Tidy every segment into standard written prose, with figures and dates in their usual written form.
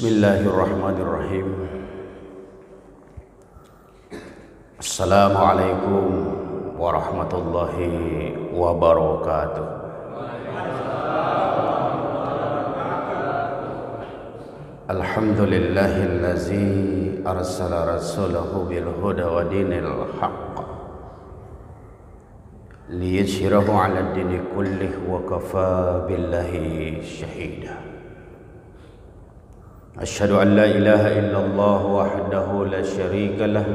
Bismillahirrahmanirrahim. Assalamualaikum warahmatullahi wabarakatuh. Alhamdulillahillazi arsala rasulahu bil huda wa dinil haqq liyudhhirahu 'ala ad-dini kullih wa kafa billahi shahida. Asyhadu an la ilaha illallah wahdahu la syarika lah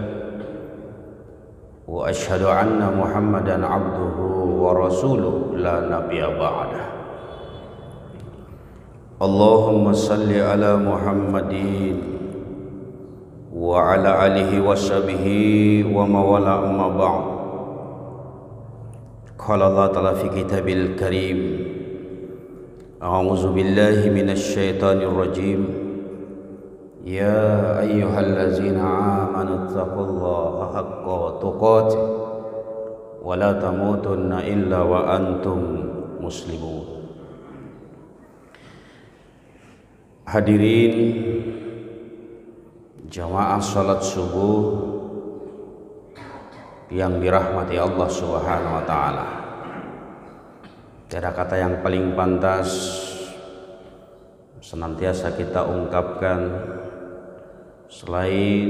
wa asyhadu anna Muhammadan abduhu wa rasuluh la nabiyya ba'dah. Allahumma salli ala Muhammadin wa ala alihi wa sahbihi wa mawala amma ba'd. Qala Allah ta'ala fi kitabil karim, a'udzu billahi minasy syaithanir rajim. Ya ayyuhallazina amanu taqullaha haqqa tuqatih wa la tamutunna illa wa antum muslimun. Hadirin jamaah salat subuh yang dirahmati Allah Subhanahu wa taala. Tiada kata yang paling pantas senantiasa kita ungkapkan selain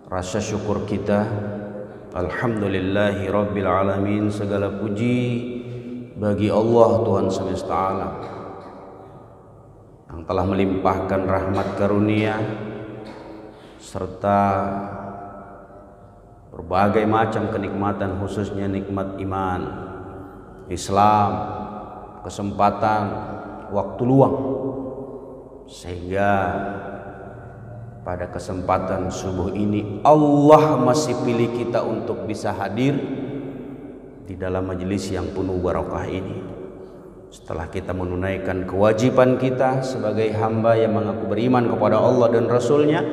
rasa syukur kita. Alhamdulillahi Rabbil Alamin, segala puji bagi Allah Tuhan semesta alam yang telah melimpahkan rahmat karunia serta berbagai macam kenikmatan, khususnya nikmat iman, Islam, kesempatan, waktu luang, sehingga pada kesempatan subuh ini Allah masih pilih kita untuk bisa hadir di dalam majelis yang penuh barakah ini. Setelah kita menunaikan kewajiban kita sebagai hamba yang mengaku beriman kepada Allah dan Rasulnya,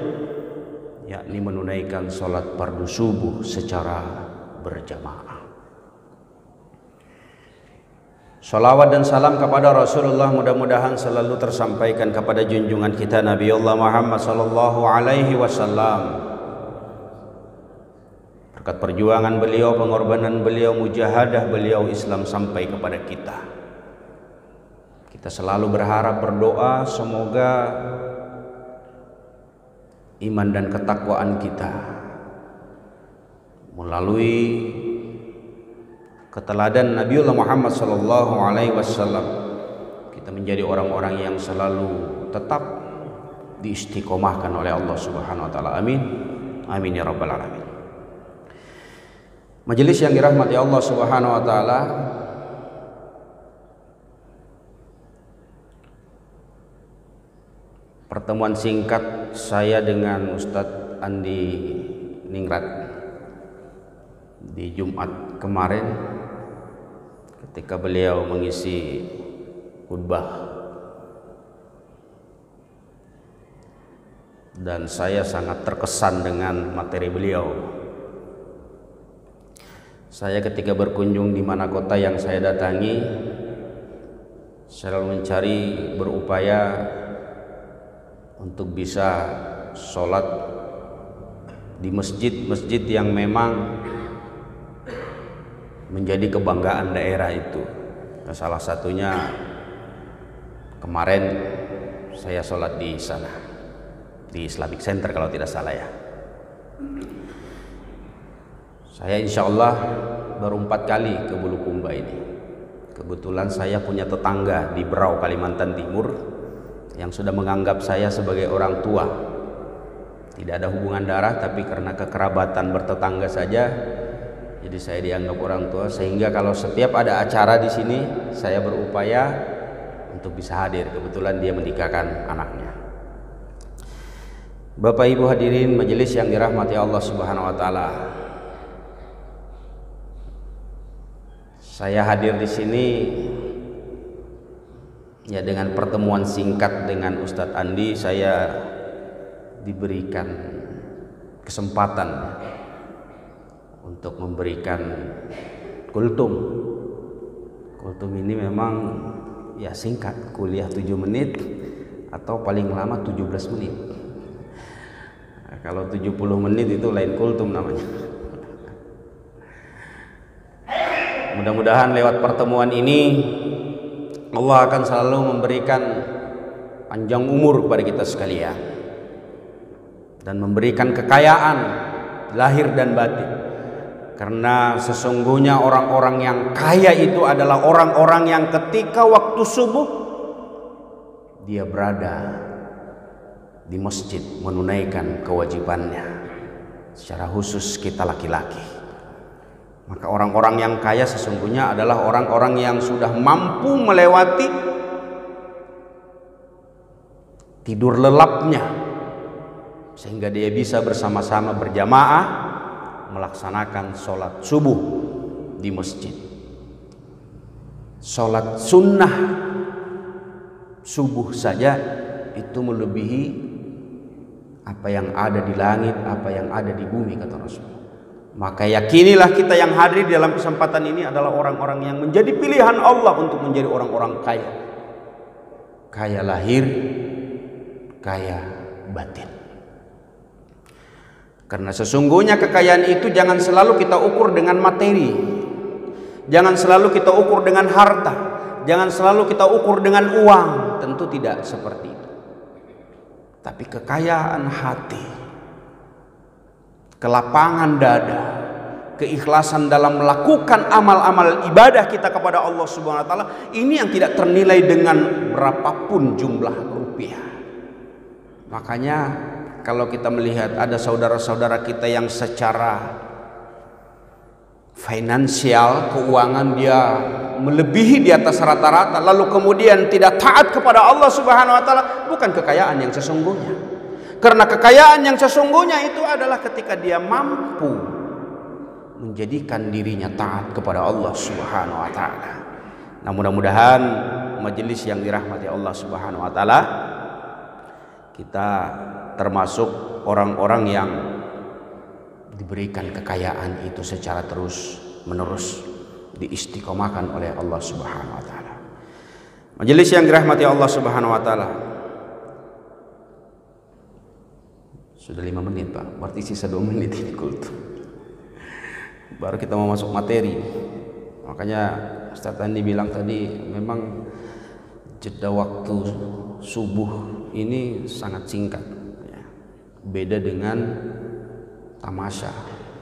yakni menunaikan sholat fardu subuh secara berjamaah. Salawat dan salam kepada Rasulullah mudah-mudahan selalu tersampaikan kepada junjungan kita Nabi Allah Muhammad sallallahu alaihi wasallam. Berkat perjuangan beliau, pengorbanan beliau, mujahadah beliau, Islam sampai kepada kita. Kita selalu berharap, berdoa semoga iman dan ketakwaan kita melalui keteladan Nabiullah Muhammad sallallahu alaihi wasallam kita menjadi orang-orang yang selalu tetap diistiqomahkan oleh Allah Subhanahu wa taala. Amin. Amin ya rabbal alamin. Majelis yang dirahmati Allah Subhanahu wa taala, pertemuan singkat saya dengan Ustadz Andi Ningrat di Jumat kemarin ketika beliau mengisi khutbah, dan saya sangat terkesan dengan materi beliau. Saya ketika berkunjung di mana kota yang saya datangi selalu mencari, berupaya untuk bisa sholat di masjid-masjid yang memang menjadi kebanggaan daerah itu. Salah satunya kemarin saya sholat di sana, di Islamic Center kalau tidak salah ya. Saya insya Allah baru 4 kali ke Bulukumba ini. Kebetulan saya punya tetangga di Berau, Kalimantan Timur yang sudah menganggap saya sebagai orang tua. Tidak ada hubungan darah, tapi karena kekerabatan bertetangga saja, jadi saya dianggap orang tua, sehingga kalau setiap ada acara di sini saya berupaya untuk bisa hadir. Kebetulan dia menikahkan anaknya. Bapak Ibu hadirin majelis yang dirahmati Allah Subhanahu wa taala. Saya hadir di sini ya dengan pertemuan singkat dengan Ustadz Andi. Saya diberikan kesempatan untuk memberikan kultum. Kultum ini memang ya singkat, kuliah 7 menit atau paling lama 17 menit. Nah, kalau 70 menit itu lain kultum namanya. Mudah-mudahan lewat pertemuan ini Allah akan selalu memberikan panjang umur kepada kita sekalian dan memberikan kekayaan lahir dan batin. Karena sesungguhnya orang-orang yang kaya itu adalah orang-orang yang ketika waktu subuh dia berada di masjid menunaikan kewajibannya. Secara khusus kita laki-laki. Maka orang-orang yang kaya sesungguhnya adalah orang-orang yang sudah mampu melewati tidur lelapnya, sehingga dia bisa bersama-sama berjamaah melaksanakan sholat subuh di masjid. Sholat sunnah subuh saja itu melebihi apa yang ada di langit, apa yang ada di bumi, kata Rasulullah. Maka yakinilah kita yang hadir dalam kesempatan ini adalah orang-orang yang menjadi pilihan Allah untuk menjadi orang-orang kaya. Kaya lahir, kaya batin. Karena sesungguhnya kekayaan itu jangan selalu kita ukur dengan materi. Jangan selalu kita ukur dengan harta. Jangan selalu kita ukur dengan uang. Tentu tidak seperti itu. Tapi kekayaan hati, kelapangan dada, keikhlasan dalam melakukan amal-amal ibadah kita kepada Allah Subhanahu wa taala, ini yang tidak ternilai dengan berapapun jumlah rupiah. Makanya kalau kita melihat ada saudara-saudara kita yang secara finansial, keuangan dia melebihi di atas rata-rata, lalu kemudian tidak taat kepada Allah Subhanahu wa taala, bukan kekayaan yang sesungguhnya. Karena kekayaan yang sesungguhnya itu adalah ketika dia mampu menjadikan dirinya taat kepada Allah Subhanahu wa taala. Nah, mudah-mudahan majelis yang dirahmati Allah Subhanahu wa taala, kita termasuk orang-orang yang diberikan kekayaan itu secara terus menerus diistiqomahkan oleh Allah Subhanahu wa taala. Majelis yang dirahmati Allah Subhanahu wa taala, sudah 5 menit Pak, berarti sisa 2 menit ini kultum. Baru kita mau masuk materi. Makanya Ustaz Andi bilang tadi, memang jeda waktu subuh ini sangat singkat ya. Beda dengan tamasya,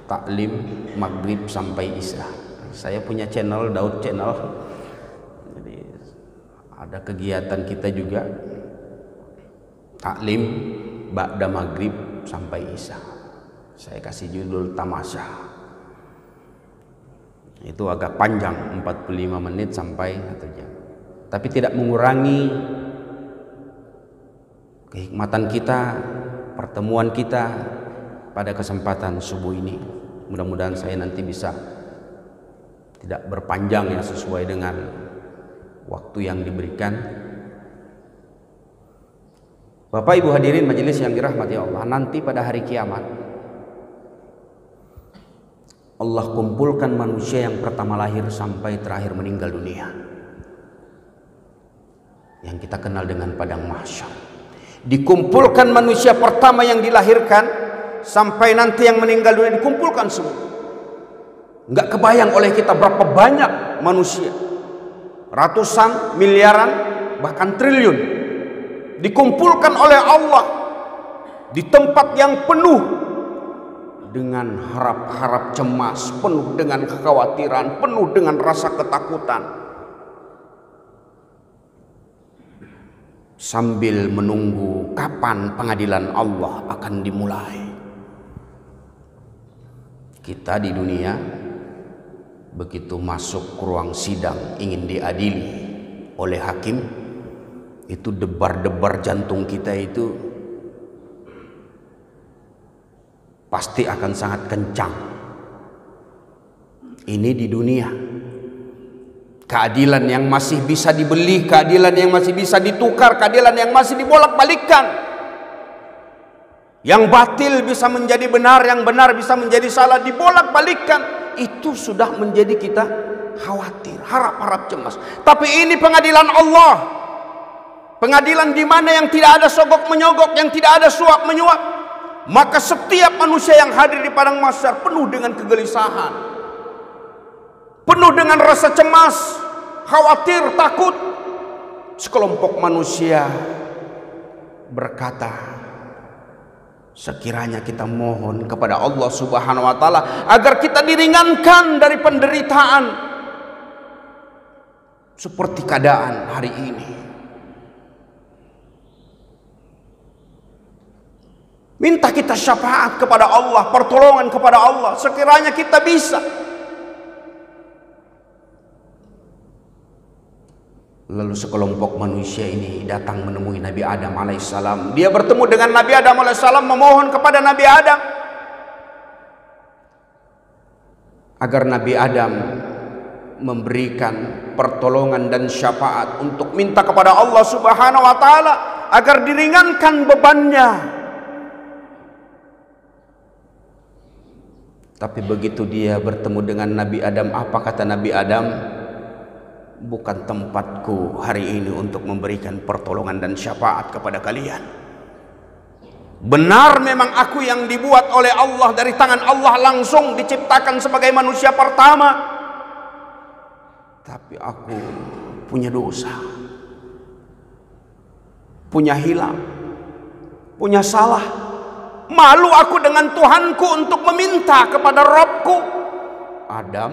taklim, maghrib sampai isya. Saya punya channel, Daud Channel. Jadi ada kegiatan kita juga taklim ba'da maghrib sampai isya. Saya kasih judul tamasya. Itu agak panjang, 45 menit sampai 1 jam. Tapi tidak mengurangi kehikmatan kita, pertemuan kita pada kesempatan subuh ini. Mudah-mudahan saya nanti bisa tidak berpanjang ya, sesuai dengan waktu yang diberikan. Bapak Ibu hadirin majelis yang dirahmati Allah, nanti pada hari kiamat Allah kumpulkan manusia yang pertama lahir sampai terakhir meninggal dunia, yang kita kenal dengan padang mahsyar. Dikumpulkan manusia pertama yang dilahirkan sampai nanti yang meninggal dunia, dikumpulkan semua. Enggak kebayang oleh kita berapa banyak manusia, ratusan, miliaran, bahkan triliun, dikumpulkan oleh Allah di tempat yang penuh dengan harap-harap cemas, penuh dengan kekhawatiran, penuh dengan rasa ketakutan, sambil menunggu kapan pengadilan Allah akan dimulai. Kita di dunia begitu masuk ke ruang sidang ingin diadili oleh hakim, itu debar-debar jantung kita itu pasti akan sangat kencang. Ini di dunia. Keadilan yang masih bisa dibeli, keadilan yang masih bisa ditukar, keadilan yang masih dibolak-balikkan. Yang batil bisa menjadi benar, yang benar bisa menjadi salah, dibolak-balikkan. Itu sudah menjadi kita khawatir, harap-harap cemas. Tapi ini pengadilan Allah. pengadilan di mana yang tidak ada sogok menyogok, yang tidak ada suap menyuap. Maka setiap manusia yang hadir di padang mahsyar penuh dengan kegelisahan, penuh dengan rasa cemas, khawatir, takut. Sekelompok manusia berkata, sekiranya kita mohon kepada Allah Subhanahu wa taala agar kita diringankan dari penderitaan seperti keadaan hari ini. Minta kita syafaat kepada Allah, pertolongan kepada Allah, sekiranya kita bisa. Lalu sekelompok manusia ini datang menemui Nabi Adam alaihissalam. Dia bertemu dengan Nabi Adam alaihissalam, memohon kepada Nabi Adam agar Nabi Adam memberikan pertolongan dan syafaat untuk minta kepada Allah Subhanahu wa taala agar diringankan bebannya. Tapi begitu dia bertemu dengan Nabi Adam, apa kata Nabi Adam? Bukan tempatku hari ini untuk memberikan pertolongan dan syafaat kepada kalian. Benar memang aku yang dibuat oleh Allah, dari tangan Allah langsung diciptakan sebagai manusia pertama. Tapi aku punya dosa, punya hilang, punya salah. Malu aku dengan Tuhanku untuk meminta kepada Rabbku. Adam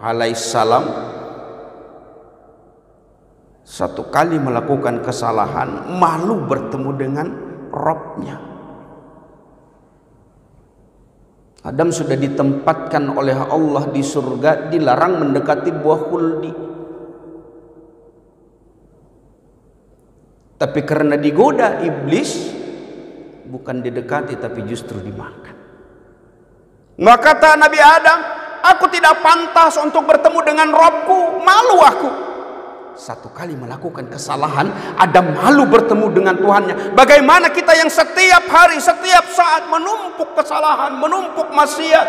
alaihissalam satu kali melakukan kesalahan, malu bertemu dengan Rabbnya. Adam sudah ditempatkan oleh Allah di surga, dilarang mendekati buah khuldi. Tapi karena digoda iblis, bukan didekati tapi justru dimakan. Maka kata Nabi Adam, aku tidak pantas untuk bertemu dengan Rabbku, malu aku. Satu kali melakukan kesalahan, Adam malu bertemu dengan Tuhannya. Bagaimana kita yang setiap hari, setiap saat menumpuk kesalahan, menumpuk maksiat,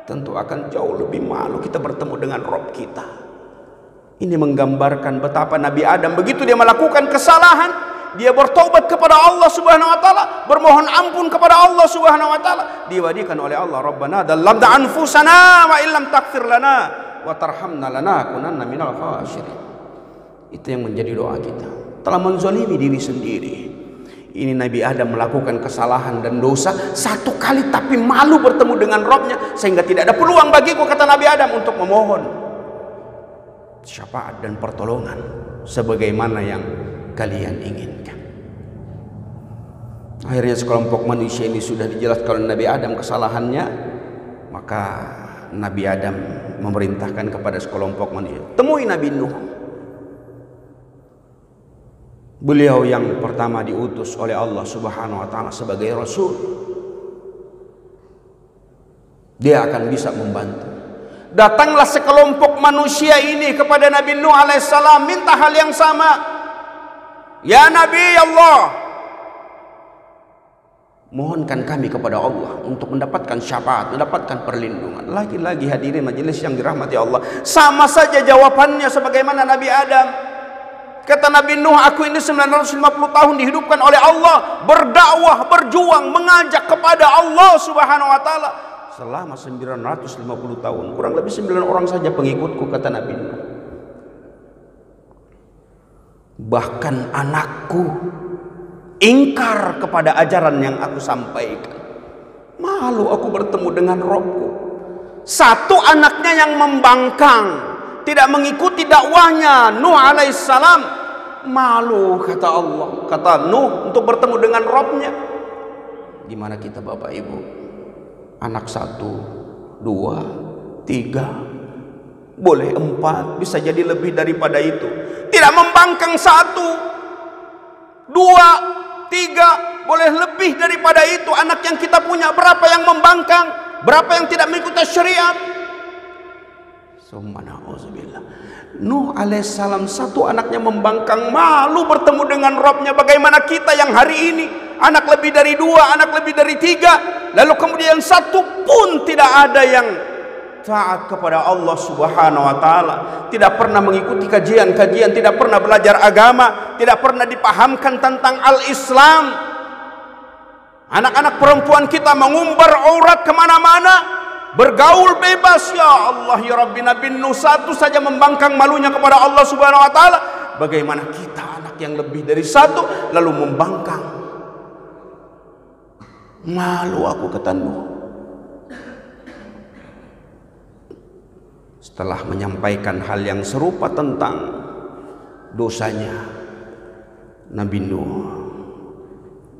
tentu akan jauh lebih malu kita bertemu dengan Rabb kita. Ini menggambarkan betapa Nabi Adam begitu dia melakukan kesalahan, dia bertobat kepada Allah Subhanahu wa taala, bermohon ampun kepada Allah Subhanahu wa taala, diwadikan oleh Allah, Rabbana dallamna anfusana wa illam taghfir lana wa tarhamna lanakunanna minal khasirin. Itu yang menjadi doa kita. Telah menzalimi diri sendiri. Ini Nabi Adam melakukan kesalahan dan dosa satu kali, tapi malu bertemu dengan Rabbnya, sehingga tidak ada peluang bagiku, kata Nabi Adam, untuk memohon syafaat dan pertolongan sebagaimana yang kalian inginkan. Akhirnya sekelompok manusia ini sudah dijelaskan oleh Nabi Adam kesalahannya, maka Nabi Adam memerintahkan kepada sekelompok manusia, temui Nabi Nuh. Beliau yang pertama diutus oleh Allah Subhanahu wa taala sebagai rasul. Dia akan bisa membantu. Datanglah sekelompok manusia ini kepada Nabi Nuh alaihissalam, minta hal yang sama. Ya Nabi Allah, mohonkan kami kepada Allah untuk mendapatkan syafaat, mendapatkan perlindungan. Lagi-lagi hadirin majelis yang dirahmati Allah, sama saja jawabannya sebagaimana Nabi Adam. Kata Nabi Nuh, aku ini 950 tahun dihidupkan oleh Allah, berdakwah, berjuang, mengajak kepada Allah Subhanahu wa taala selama 950 tahun. Kurang lebih 9 orang saja pengikutku, kata Nabi Nuh. Bahkan anakku ingkar kepada ajaran yang aku sampaikan. Malu aku bertemu dengan Rabbku. Satu anaknya yang membangkang, tidak mengikuti dakwahnya Nuh alaihissalam, malu, kata Allah, kata Nuh, untuk bertemu dengan Rabbnya. Gimana kita Bapak Ibu? Anak 1, 2, 3, boleh 4, bisa jadi lebih daripada itu. Tidak membangkang 1, 2, 3, boleh lebih daripada itu. Anak yang kita punya berapa yang membangkang, berapa yang tidak mengikuti syariat. Nuh alaihissalam satu anaknya membangkang, malu bertemu dengan Rabbnya. Bagaimana kita yang hari ini anak lebih dari 2, anak lebih dari 3, lalu kemudian 1 pun tidak ada yang taat kepada Allah Subhanahu wa taala, tidak pernah mengikuti kajian-kajian, tidak pernah belajar agama, tidak pernah dipahamkan tentang al-Islam. Anak-anak perempuan kita mengumbar aurat kemana-mana, bergaul bebas. Ya Allah ya Rabbi, Nabi Nuh satu saja membangkang malunya kepada Allah Subhanahu wa taala. Bagaimana kita anak yang lebih dari satu lalu membangkang? Malu aku kata Nuh. Setelah menyampaikan hal yang serupa tentang dosanya, Nabi Nuh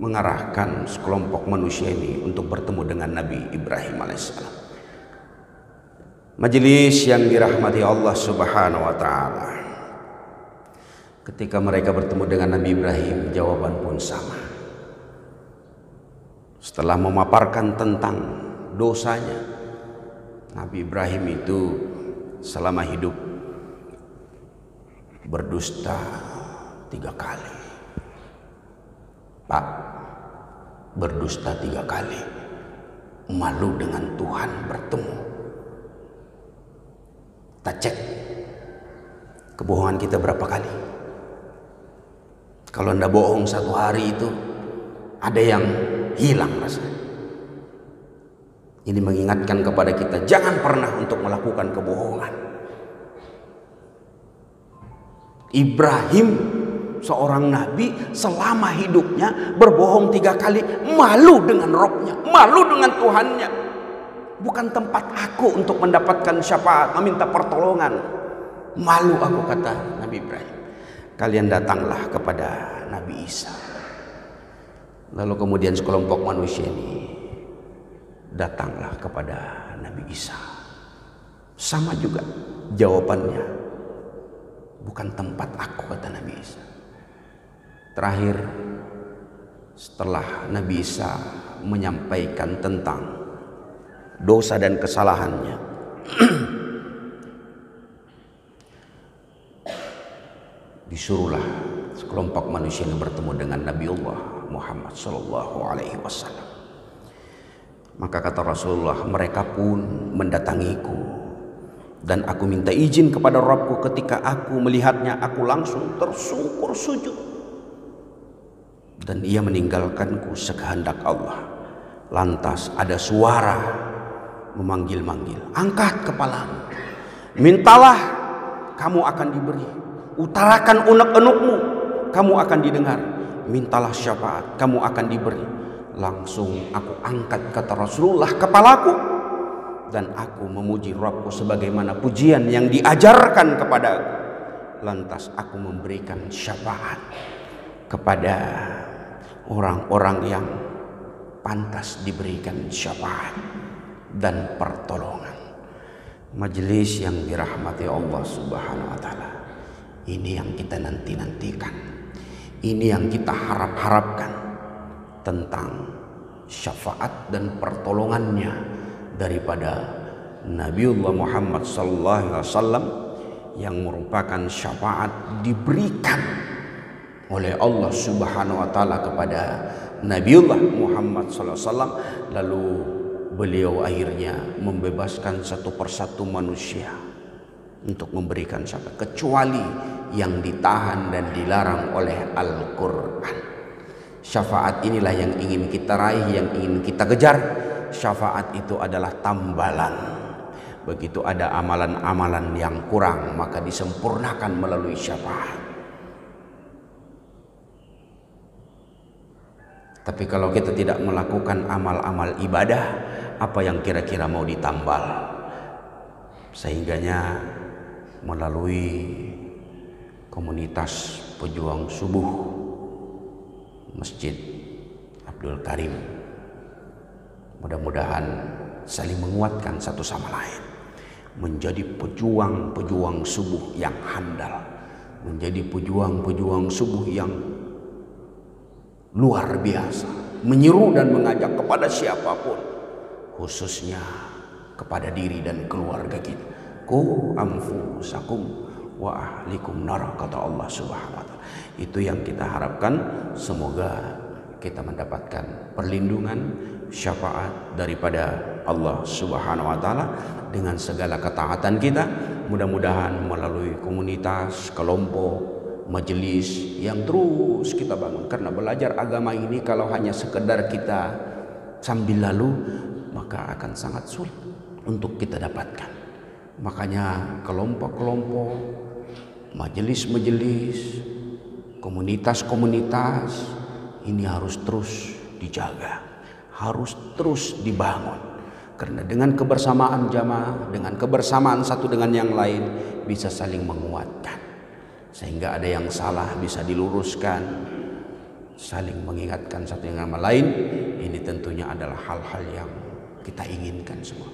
mengarahkan sekelompok manusia ini untuk bertemu dengan Nabi Ibrahim alaihissalam. Majelis yang dirahmati Allah Subhanahu wa taala. Ketika mereka bertemu dengan Nabi Ibrahim, jawaban pun sama. Setelah memaparkan tentang dosanya, Nabi Ibrahim itu selama hidup berdusta 3 kali. Pak, berdusta 3 kali, malu dengan Tuhan bertemu. Kita cek kebohongan kita berapa kali. Kalau anda bohong 1 hari itu ada yang hilang rasanya. Ini mengingatkan kepada kita jangan pernah untuk melakukan kebohongan. Ibrahim seorang nabi selama hidupnya berbohong 3 kali, malu dengan Robnya, malu dengan Tuhannya. Bukan tempat aku untuk mendapatkan syafaat, meminta pertolongan. Malu aku kata Nabi Ibrahim. Kalian datanglah kepada Nabi Isa. Lalu kemudian sekelompok manusia ini datanglah kepada Nabi Isa. Sama juga jawabannya. Bukan tempat aku kata Nabi Isa. Terakhir setelah Nabi Isa menyampaikan tentang dosa dan kesalahannya, disuruhlah sekelompok manusia yang bertemu dengan Nabiullah Muhammad sallallahu alaihi wasallam. Maka kata Rasulullah, mereka pun mendatangiku dan aku minta izin kepada Rabbku. Ketika aku melihatnya, aku langsung tersungkur sujud dan ia meninggalkanku sekehendak Allah. Lantas ada suara memanggil-manggil, angkat kepalamu, mintalah kamu akan diberi, utarakan unek-unekmu kamu akan didengar, mintalah syafaat kamu akan diberi. Langsung aku angkat kata Rasulullah kepalaku dan aku memuji Rabbku sebagaimana pujian yang diajarkan kepadaku. Lantas aku memberikan syafaat kepada orang-orang yang pantas diberikan syafaat dan pertolongan. Majelis yang dirahmati Allah Subhanahu wa taala. Ini yang kita nanti-nantikan. Ini yang kita harap-harapkan tentang syafaat dan pertolongannya daripada Nabiullah Muhammad sallallahu alaihi wasallam yang merupakan syafaat diberikan oleh Allah Subhanahu wa taala kepada Nabiullah Muhammad sallallahu alaihi wasallam, lalu beliau akhirnya membebaskan satu persatu manusia untuk memberikan syafaat kecuali yang ditahan dan dilarang oleh Al-Qur'an. Syafaat inilah yang ingin kita raih, yang ingin kita kejar. Syafaat itu adalah tambalan. Begitu ada amalan-amalan yang kurang, maka disempurnakan melalui syafaat. Tapi kalau kita tidak melakukan amal-amal ibadah, apa yang kira-kira mau ditambal? Sehingganya melalui komunitas pejuang subuh Masjid Abdul Karim, mudah-mudahan saling menguatkan satu sama lain, menjadi pejuang-pejuang subuh yang handal, menjadi pejuang-pejuang subuh yang luar biasa, menyeru dan mengajak kepada siapapun, khususnya kepada diri dan keluarga kita. Qu anfusakum wa ahlikum nar, kata Allah Subhanahu wa taala. Itu yang kita harapkan. Semoga kita mendapatkan perlindungan, syafaat daripada Allah Subhanahu wa taala dengan segala ketaatan kita. Mudah-mudahan melalui komunitas, kelompok, majelis yang terus kita bangun, karena belajar agama ini kalau hanya sekedar kita sambil lalu maka akan sangat sulit untuk kita dapatkan. Makanya kelompok-kelompok, majelis-majelis, komunitas-komunitas ini harus terus dijaga, harus terus dibangun. Karena dengan kebersamaan jamaah, dengan kebersamaan satu dengan yang lain bisa saling menguatkan. Sehingga ada yang salah bisa diluruskan, saling mengingatkan satu dengan lain. Ini tentunya adalah hal-hal yang kita inginkan semua.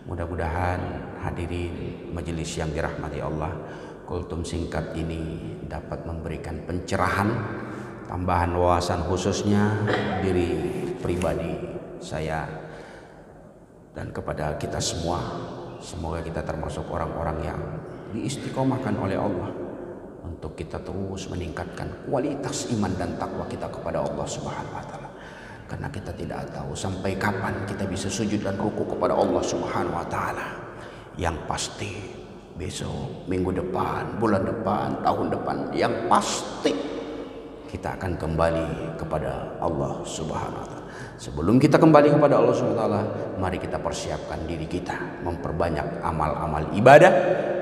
Mudah-mudahan hadirin majelis yang dirahmati Allah, kultum singkat ini dapat memberikan pencerahan, tambahan wawasan khususnya diri pribadi saya dan kepada kita semua. Semoga kita termasuk orang-orang yang diistiqomahkan oleh Allah untuk kita terus meningkatkan kualitas iman dan takwa kita kepada Allah Subhanahu wa taala. Karena kita tidak tahu sampai kapan kita bisa sujud dan ruku kepada Allah Subhanahu wa taala. Yang pasti besok, minggu depan, bulan depan, tahun depan, yang pasti kita akan kembali kepada Allah Subhanahu wa taala. Sebelum kita kembali kepada Allah Subhanahu wa taala, mari kita persiapkan diri kita, memperbanyak amal-amal ibadah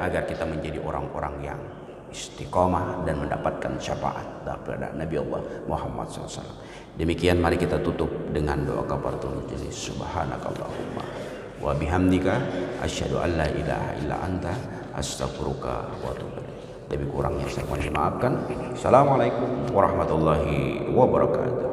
agar kita menjadi orang-orang yang istiqomah dan mendapatkan syafaat daripada Nabi Allah Muhammad SAW. Demikian mari kita tutup dengan doa kafaratul majelis. Subhanakallahumma wa bihamdika asyhadu an la ilaha illa anta astaghfiruka wa atubu ilaik. Lebih kurangnya saya mohon dimaafkan. Assalamualaikum warahmatullahi wabarakatuh.